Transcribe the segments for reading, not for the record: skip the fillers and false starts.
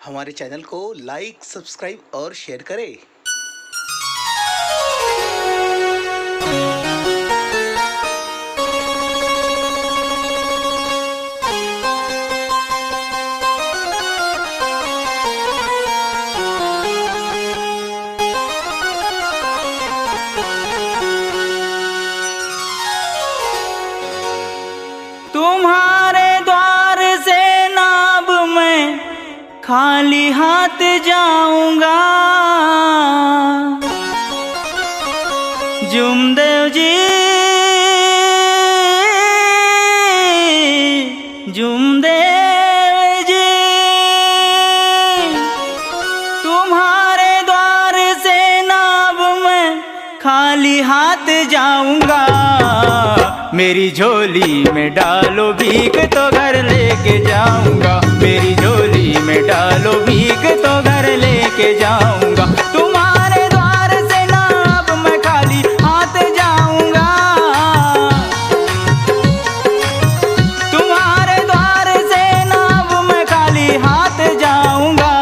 हमारे चैनल को like, subscribe और शेयर करें। तुम्हारे द्वार से नाब मैं खाली हाथ जाऊंगा। जुमदेव जी, जुमदेव जी, तुम्हारे द्वार से नाब मैं खाली हाथ जाऊंगा। मेरी झोली में डालो भीख तो घर लेके जाऊंगा। मेरी झोली में डालो भीख तो घर लेके जाऊंगा। तुम्हारे द्वार से ना अब मैं खाली हाथ जाऊंगा। तुम्हारे द्वार से ना अब मैं खाली हाथ जाऊंगा।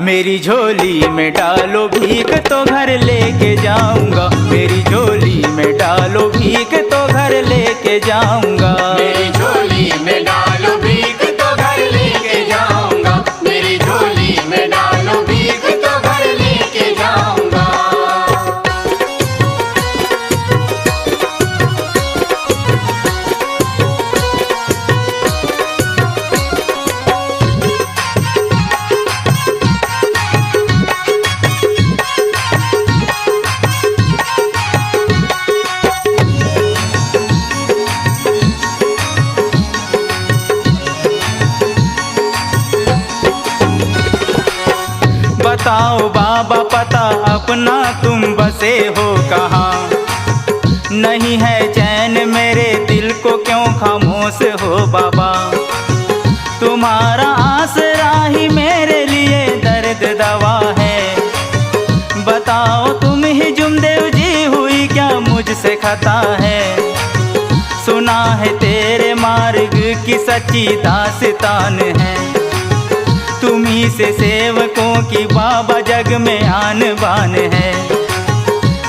मेरी झोली में डालो भीख तो घर लेके जाऊंगा। मेरी झोली में डालो भीख तो घर लेके जाऊंगा। मेरी झोली में डालो भीख तो घर लेके जाऊंगा। मेरी झोली में डालो भीख तो घर लेके जाऊंगा। बताओ बाबा पता अपना तुम बसे हो कहाँ? नहीं है चैन मेरे दिल को क्यों खामोश हो बाबा? तुम्हारा आसरा ही मेरे लिए दर्द दवा है। बताओ तुम ही जुमदेव जी हुई क्या मुझसे खता है? सुना है तेरे मार्ग की सच्ची दास्तान है। तुम्ही से सेवकों की बाबा जग में आन बान है।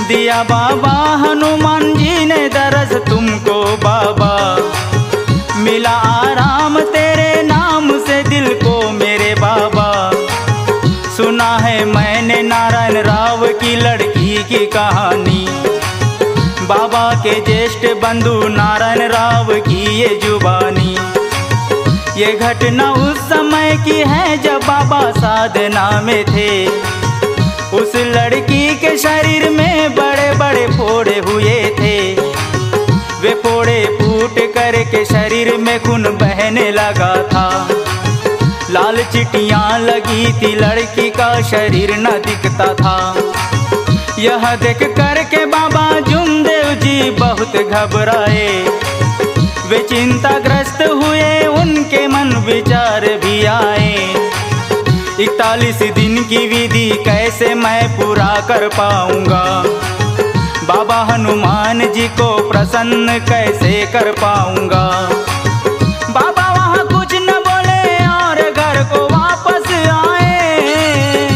दिया बाबा हनुमान जी ने दरस तुमको बाबा। मिला आराम तेरे नाम से दिल को मेरे बाबा। सुना है मैंने नारायण राव की लड़की की कहानी। बाबा के ज्येष्ठ बंधु नारायण राव की ये जुबानी। ये घटना उस समय की है जब बाबा साधना में थे। उस लड़की के शरीर में बड़े बड़े फोड़े हुए थे। वे फोड़े फूट कर के शरीर में खून बहने लगा था। लाल चिटियां लगी थी, लड़की का शरीर न दिखता था। यह देख कर के बाबा जुमदेव जी बहुत घबराए। वे चिंताग्रस्त हुए, उनके मन विचार भी आए। 41 दिन की विधि कैसे मैं पूरा कर पाऊंगा? बाबा हनुमान जी को प्रसन्न कैसे कर पाऊंगा? बाबा वहाँ कुछ न बोले और घर को वापस आए।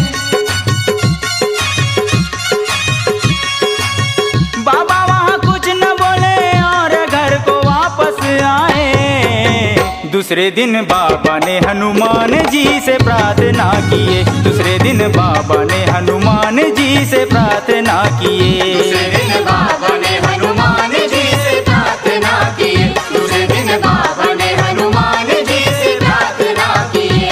बाबा वहाँ कुछ न बोले और घर को वापस आए। दूसरे दिन बाबा ने हनुमान जी से प्रार्थना किए। दूसरे दिन बाबा ने हनुमान जी से प्रार्थना किए। दूसरे दिन बाबा ने हनुमान जी से प्रार्थना किए। दूसरे दिन बाबा ने हनुमान जी से प्रार्थना किए।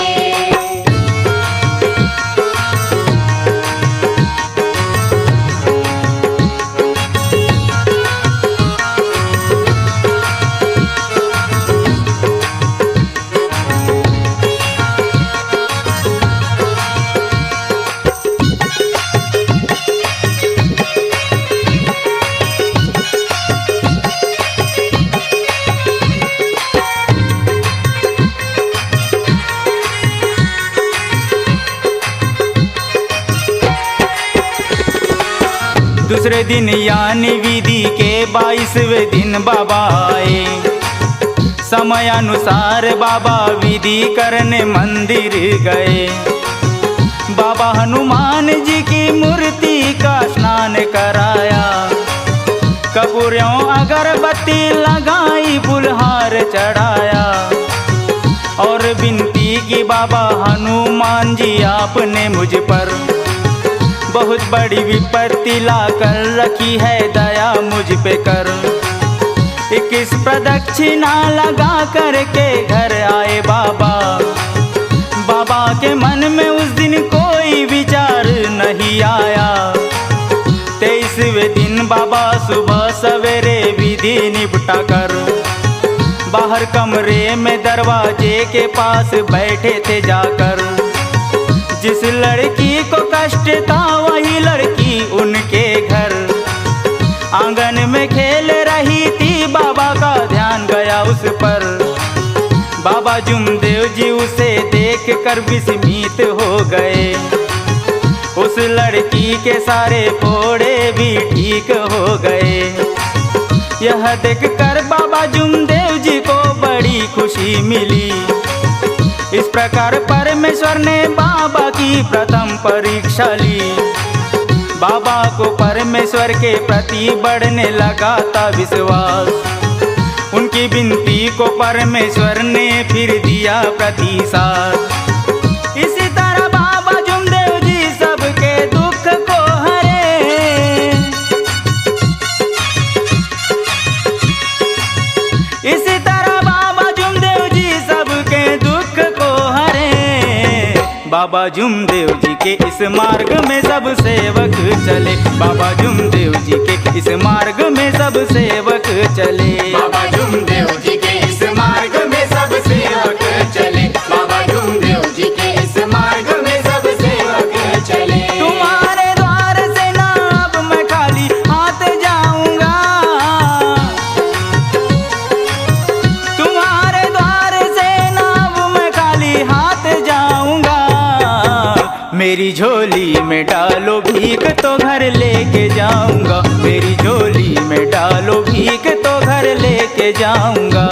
दूसरे दिन यानी विधि के 22वें दिन बाबा आए। समयानुसार बाबा विधि करने मंदिर गए। बाबा हनुमान जी की मूर्ति का स्नान कराया, कपूरों अगरबत्ती लगाई, फुलहार चढ़ाया और विनती की बाबा हनुमान जी आपने मुझ पर बहुत बड़ी विपत्ति ला कर रखी है, दया मुझ पे कर। 21 प्रदक्षिणा लगा करके घर आए बाबा। बाबा के मन में उस दिन कोई विचार नहीं आया। 23वें दिन बाबा सुबह सवेरे विधि निपटा कर बाहर कमरे में दरवाजे के पास बैठे थे जाकर। जिस लड़की को कष्ट था वही लड़की उनके घर आंगन में खेल रही थी, बाबा का ध्यान गया उस पर। बाबा जुमदेव जी उसे देख कर विस्मित हो गए। उस लड़की के सारे फोड़े भी ठीक हो गए। यह देख कर बाबा जुमदेव जी को बड़ी खुशी मिली। इस प्रकार परमेश्वर ने बाबा की प्रथम परीक्षा ली। बाबा को परमेश्वर के प्रति बढ़ने लगा था विश्वास। उनकी विनती को परमेश्वर ने फिर दिया प्रतिसाद। इसी तरह बाबा जुमदेव जी सबके दुख को हरे। इसी तरह बाबा जुमदेव जी सबके दुख को हरे। बाबा जुमदेव जी के इस मार्ग में सब सेवक चले। बाबा जुमदेव जी के इस मार्ग में सब सेवक चले। बाबा जुमदेव जी के इस मार्ग में सब सेवक चले। बाबा जुमदेव जी के इस मार्ग में सब सेवक चले। तुम्हारे द्वार से ना अब मैं खाली हाथ जाऊंगा। तुम्हारे द्वार से ना अब मैं खाली हाथ जाऊंगा। मेरी झोली में डालो भीख तो घर लेके जाऊंगा। मेरी झोली में डालो भीख तो घर लेके जाऊंगा।